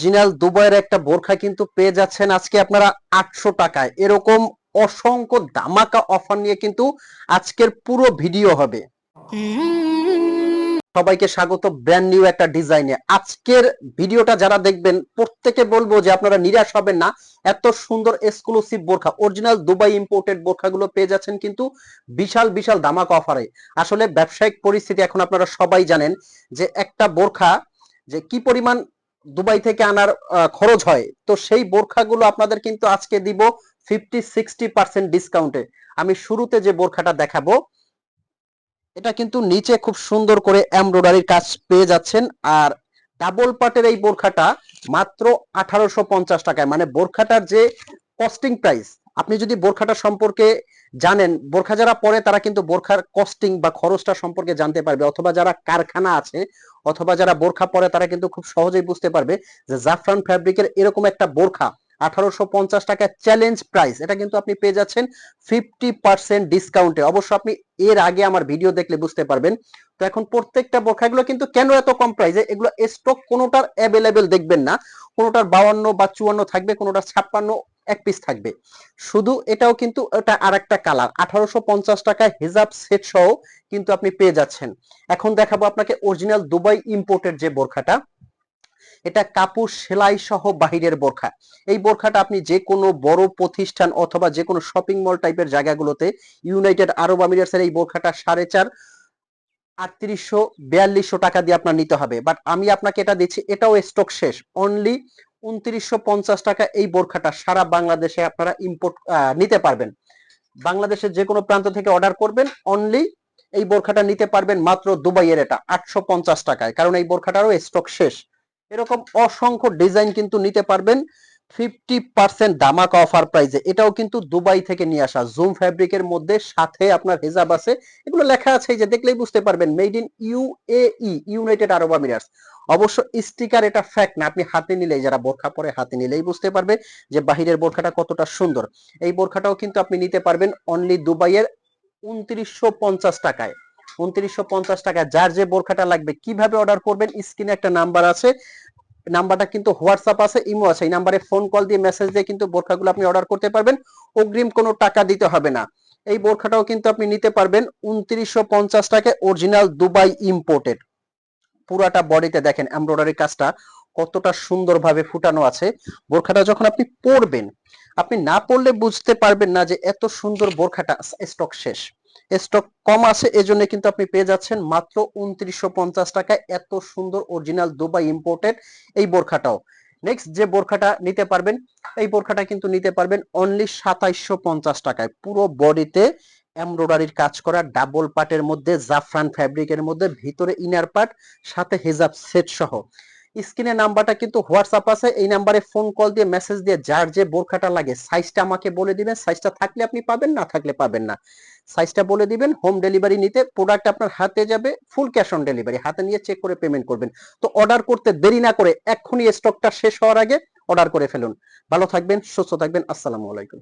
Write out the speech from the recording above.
Original দুবাইয়ের একটা বোরখা কিন্তু পেয়ে যাচ্ছেন আজকে আপনারা 800 টাকায়। এরকম অসংখ্য ধামাকা অফার নিয়ে কিন্তু আজকের পুরো ভিডিও হবে। সবাইকে স্বাগত ব্র্যান্ড নিউ একটা ডিজাইনে। আজকের ভিডিওটা যারা দেখবেন প্রত্যেকে বলবো যে আপনারা নিরাশ হবেন না। এত সুন্দর এক্সক্লুসিভ বোরখা, অরিজিনাল দুবাই ইম্পোর্টেড বোরখাগুলো পেয়ে যাচ্ছেন কিন্তু বিশাল বিশাল ধামাকা অফারে। আসলে ব্যবসায়িক পরিস্থিতি এখন আপনারা সবাই জানেন যে একটা বোরখা যে কি পরিমাণ দুবাই থেকে আনার খরচ হয়। তো সেই বোরখাগুলো আপনাদের কিন্তু আজকে দিব 50-60% ডিসকাউন্টে। আমি শুরুতে যে বোরখাটা দেখাবো এটা কিন্তু নিচে খুব সুন্দর করে এমব্রয়ডারির কাজ পেয়ে যাচ্ছেন। আর ডাবল পাটের এই বোরখাটা মাত্র 1850 টাকায়, মানে বোরখাটার যে কস্টিং প্রাইস, আপনি যদি বোরখাটা সম্পর্কে জানেন, বোরখা যারা পরে তারা কিন্তু বোরখার কস্টিং বা খরচটা সম্পর্কে জানতে পারবে, অথবা যারা কারখানা আছে অথবা যারা বোরখা পরে তারা কিন্তু খুব সহজেই বুঝতে পারবে যে জাফরান ফ্যাব্রিকের এরকম একটা বোরখা 1850 টাকা চ্যালেঞ্জ প্রাইস, এটা কিন্তু আপনি পেয়ে যাচ্ছেন 50% ডিসকাউন্টে। অবশ্য আপনি এর আগে আমার ভিডিও দেখলে বুঝতে পারবেন। তো এখন প্রত্যেকটা বোরখা এগুলো কিন্তু কেন এত কম প্রাইসে, এগুলো স্টক কোনোটার অ্যাভেলেবেল দেখবেন না, কোনোটার 52 বা 54 থাকবে, কোনোটার 56 এক পিস থাকবে শুধু। এটাও কিন্তু এটা আর একটা কালার, 1850 টাকায় হিজাব সেট সহ কিন্তু আপনি পেয়ে যাচ্ছেন। এখন দেখাবো আপনাকে অরিজিনাল দুবাই ইম্পোর্টেড যে বোরখাটা, এটা কাপড় সেলাই সহ বাহিরের বোরখা। এই বোরখাটা আপনি যে কোনো বড় প্রতিষ্ঠান অথবা যে কোনো শপিং মল টাইপের জায়গাগুলোতে, ইউনাইটেড আরব আমিরাতের এই বোরখাটা 4.5 3800-4200 টাকা দিয়ে আপনার নিতে হবে। বাট আমি আপনাকে এটা দিচ্ছি, এটাও স্টক শেষ, অনলি 2950 টাকা এই বোরখাটা সারা বাংলাদেশে আপনারা ইম্পোর্ট নিতে পারবেন। বাংলাদেশের যে কোনো প্রান্ত থেকে অর্ডার করবেন, অনলি এই বোরখাটা নিতে পারবেন মাত্র দুবাইয়ের এটা 850 টাকায়, কারণ এই বোরখাটারও স্টক শেষ। এরকম অসংখ্য ডিজাইন কিন্তু নিতে পারবেন 50% ধামাকা অফার প্রাইসে। এটাও কিন্তু দুবাই থেকে নিয়ে আসা জুম ফ্যাব্রিকের মধ্যে, সাথে আপনার হিজাব আছে, এগুলো লেখা আছে, এই যে দেখলেই বুঝতে পারবেন made in UAE, United Arab Emirates. অবশ্য স্টিকার এটা ফ্যাক্ট না, আপনি হাতে নিলেই, যারা বোরখা পরে হাতে নিলেই বুঝতে পারবে যে বাহিরের বোরখাটা কতটা সুন্দর। এই বোরখাটাও কিন্তু আপনি নিতে পারবেন অনলি দুবাইয়ের 2950 টাকায়। 2950 টাকায় যার যে বোরখাটা লাগবে, কিভাবে অর্ডার করবেন, স্ক্রিনে একটা নাম্বার আছে, নাম্বারটা কিন্তু হোয়াটসঅ্যাপ আছে, ইমো আছে, এই নাম্বারে ফোন কল দিয়ে মেসেজ দিয়ে কিন্তু বোরখাগুলো আপনি অর্ডার করতে পারবেন। অগ্রিম কোনো টাকা দিতে হবে না। এই বোরখাটাও কিন্তু আপনি নিতে পারবেন 2950 টাকায়, অরিজিনাল দুবাই ইম্পোর্টেড। পুরাটা বডিতে দেখেন এমব্রয়ডারি কাজটা কতটা সুন্দরভাবে ফুটানো আছে। বোরখাটা যখন আপনি পরবেন, আপনি না পরলে বুঝতে পারবেন না যে এত সুন্দর বোরখাটা স্টক শেষ, স্টক কম আছে, এজন্য কিন্তু আপনি পেয়ে যাচ্ছেন মাত্র 2950 টাকায় এত সুন্দর অরিজিনাল দুবাই ইম্পোর্টেড এই বোরখাটাও। নেক্সট যে বোরখাটা নিতে পারবেন, এই বোরখাটা কিন্তু নিতে পারবেন অনলি 2750 টাকায়, পুরো বডিতে এমব্রয়ডারির কাজ করা, ডাবল পার্টের মধ্যে, জাফরান ফ্যাব্রিকের মধ্যে, ভিতরে ইনার পার্ট, সাথে হিজাব সেট সহ। স্ক্রিনে নাম্বারটা কিন্তু হোয়াটসঅ্যাপ আছে, এই নাম্বারে ফোন কল দিয়ে মেসেজ দিয়ে যার যে বোরখাটা লাগে সাইজটা আমাকে বলে দিবেন, সাইজটা থাকলে আপনি পাবেন, না থাকলে পাবেন না। সাইজটা বলে দিবেন, হোম ডেলিভারি নিতে, প্রোডাক্ট আপনার হাতে যাবে, ফুল ক্যাশ অন ডেলিভারি, হাতে নিয়ে চেক করে পেমেন্ট করবেন। তো অর্ডার করতে দেরি না করে এক্ষুনি স্টকটা শেষ হওয়ার আগে অর্ডার করে ফেলুন। ভালো থাকবেন, সুস্থ থাকবেন, আসসালামু আলাইকুম।